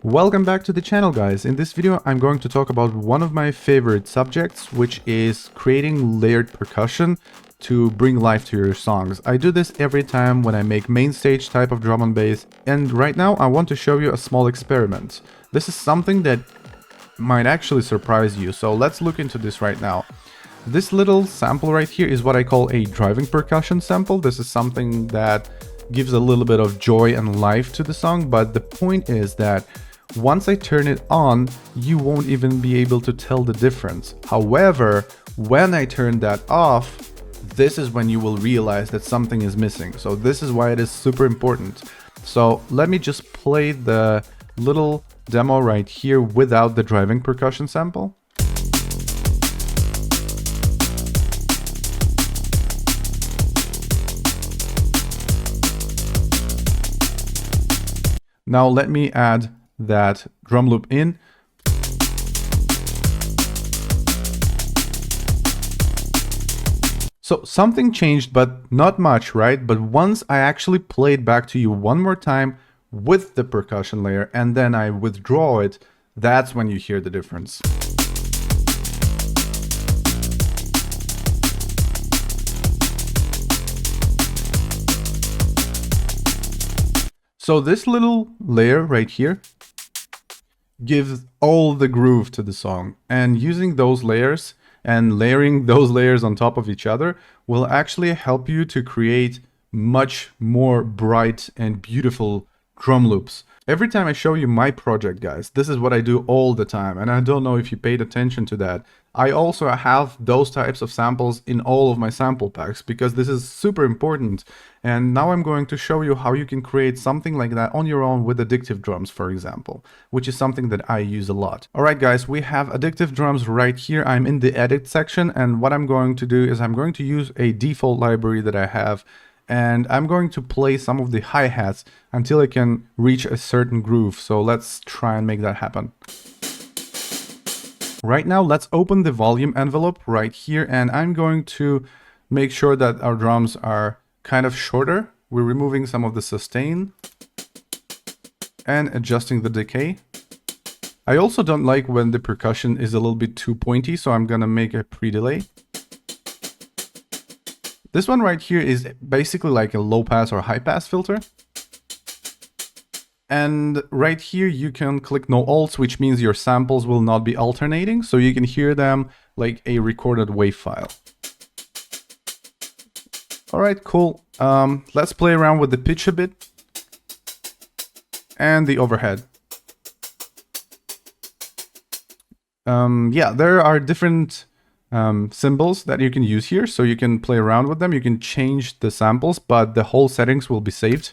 Welcome back to the channel, guys. In this video I'm going to talk about one of my favorite subjects, which is creating layered percussion to bring life to your songs. I do this every time when I make main stage type of drum and bass, and right now I want to show you a small experiment. This is something that might actually surprise you, so let's look into this right now. This little sample right here is what I call a driving percussion sample. This is something that gives a little bit of joy and life to the song, but the point is that once I turn it on, you won't even be able to tell the difference. However, when I turn that off, this is when you will realize that something is missing. So this is why it is super important. So let me just play the little demo right here without the driving percussion sample. Now let me add that drum loop in. So something changed, but not much, right? But once I actually play it back to you one more time with the percussion layer and then I withdraw it, that's when you hear the difference. So this little layer right here gives all the groove to the song, and using those layers and layering those layers on top of each other will actually help you to create much more bright and beautiful drum loops. Every time I show you my project, guys, this is what I do all the time, and I don't know if you paid attention to that. I also have those types of samples in all of my sample packs because this is super important. And now I'm going to show you how you can create something like that on your own with addictive drums, for example, which is something that I use a lot. All right, guys, we have addictive drums right here. I'm in the edit section, and what I'm going to do is I'm going to use a default library that I have, and I'm going to play some of the hi-hats until I can reach a certain groove. So let's try and make that happen. Right now, let's open the volume envelope right here, and I'm going to make sure that our drums are kind of shorter. We're removing some of the sustain and adjusting the decay. I also don't like when the percussion is a little bit too pointy, so I'm gonna make a pre-delay. This one right here is basically like a low pass or high pass filter. And right here you can click no alts, which means your samples will not be alternating, so you can hear them like a recorded wave file. All right, cool. Let's play around with the pitch a bit and the overhead. Yeah, there are different symbols that you can use here, so you can play around with them. You can change the samples, but the whole settings will be saved.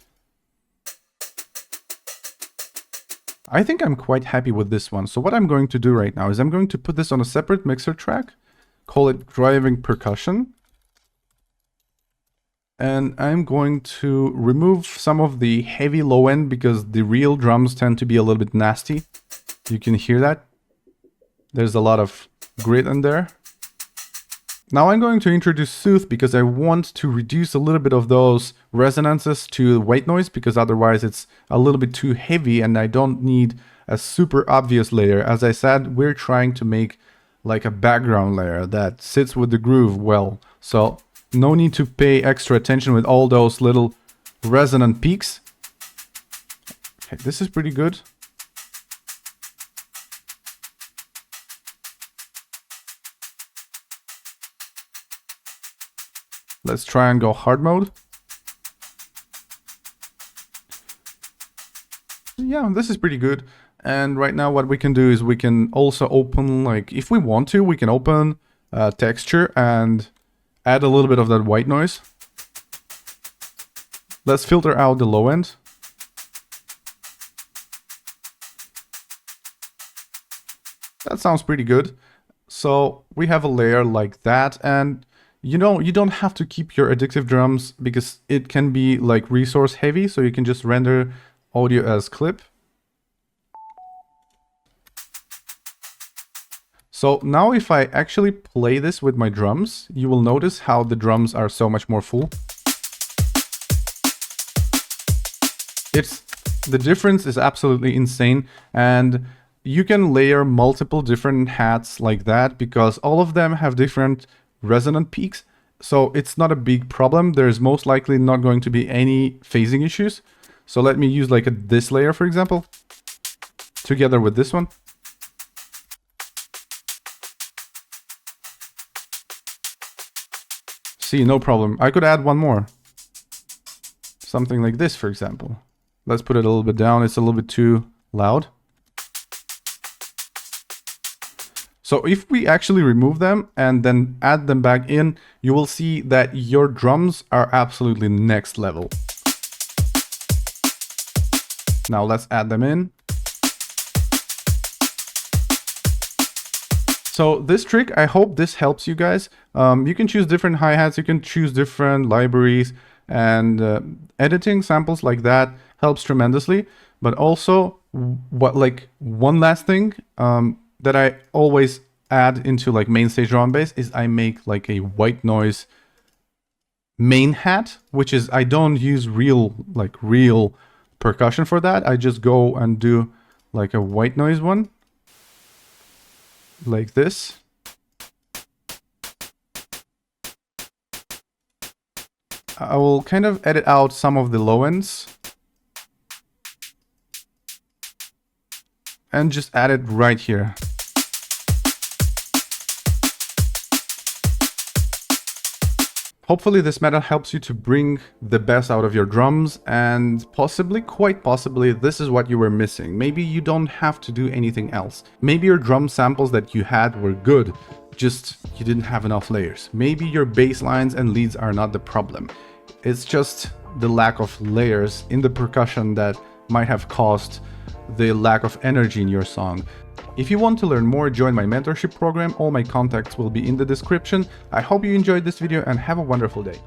I think I'm quite happy with this one. So what I'm going to do right now is I'm going to put this on a separate mixer track, call it driving percussion. And I'm going to remove some of the heavy low end because the real drums tend to be a little bit nasty. You can hear that. There's a lot of grit in there. Now I'm going to introduce Soothe because I want to reduce a little bit of those resonances to white noise, because otherwise it's a little bit too heavy and I don't need a super obvious layer. As I said, we're trying to make like a background layer that sits with the groove well. So no need to pay extra attention with all those little resonant peaks. Okay, this is pretty good. Let's try and go hard mode. Yeah, this is pretty good. And right now what we can do is we can also open, like if we want to, we can open texture and add a little bit of that white noise. Let's filter out the low end. That sounds pretty good. So we have a layer like that, and you know, you don't have to keep your addictive drums because it can be like resource heavy, so you can just render audio as clip. So now if I actually play this with my drums, you will notice how the drums are so much more full. It's The difference is absolutely insane, and you can layer multiple different hats like that because all of them have different resonant peaks. So it's not a big problem. There's most likely not going to be any phasing issues. So let me use like this layer, for example, together with this one. See, no problem. I could add one more. Something like this, for example. Let's put it a little bit down. It's a little bit too loud. So if we actually remove them and then add them back in, you will see that your drums are absolutely next level. Now let's add them in. So this trick, I hope this helps you guys. You can choose different hi-hats, you can choose different libraries, and editing samples like that helps tremendously. But also, one last thing that I always add into like main stage drum and bass is I make like a white noise main hat, which is, I don't use real percussion for that. I just go and do like a white noise one, like this. I will kind of edit out some of the low ends and just add it right here. Hopefully this method helps you to bring the best out of your drums, and possibly, quite possibly, this is what you were missing. Maybe you don't have to do anything else. Maybe your drum samples that you had were good, just you didn't have enough layers. Maybe your bass lines and leads are not the problem. It's just the lack of layers in the percussion that might have caused the lack of energy in your song. If you want to learn more, join my mentorship program. All my contacts will be in the description. I hope you enjoyed this video and have a wonderful day.